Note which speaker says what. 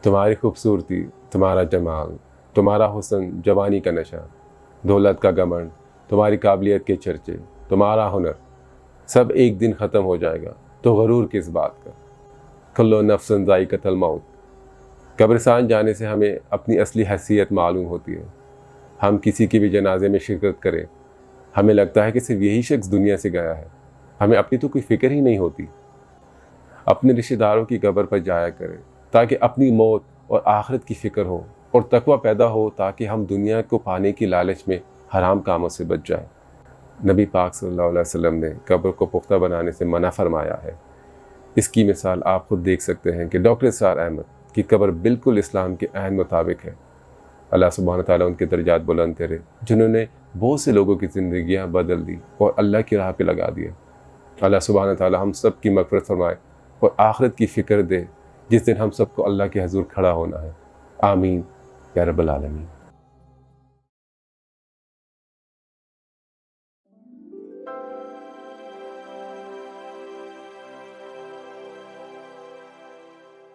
Speaker 1: تمہاری خوبصورتی، تمہارا جمال، تمہارا حسن، جوانی کا نشہ، دولت کا گھمنڈ، تمہاری قابلیت کے چرچے، تمہارا ہنر، سب ایک دن ختم ہو جائے گا، تو غرور کس بات کا؟ کلو نفس ذائقۃ الموت۔ قبرستان جانے سے ہمیں اپنی اصلی حیثیت معلوم ہوتی ہے۔ ہم کسی کے بھی جنازے میں شرکت کریں، ہمیں لگتا ہے کہ صرف یہی شخص دنیا سے گیا ہے، ہمیں اپنی تو کوئی فکر ہی نہیں ہوتی۔ اپنے رشتہ داروں کی قبر پر جایا کریں تاکہ اپنی موت اور آخرت کی فکر ہو اور تقوی پیدا ہو، تاکہ ہم دنیا کو پانے کی لالچ میں حرام کاموں سے بچ جائیں۔ نبی پاک صلی اللہ علیہ وسلم نے قبر کو پختہ بنانے سے منع فرمایا ہے۔ اس کی مثال آپ خود دیکھ سکتے ہیں کہ ڈاکٹر اسرار احمد کی قبر بالکل اسلام کے عین مطابق ہے۔ اللہ سبحانہ تعالیٰ ان کے درجات بلند کرے، جنہوں نے بہت سے لوگوں کی زندگیاں بدل دی اور اللہ کی راہ پہ لگا دیا۔ اللہ سبحانہ تعالیٰ ہم سب کی مغفرت فرمائے اور آخرت کی فکر دے، جس دن ہم سب کو اللہ کے حضور کھڑا ہونا ہے۔ آمین یا رب العالمین۔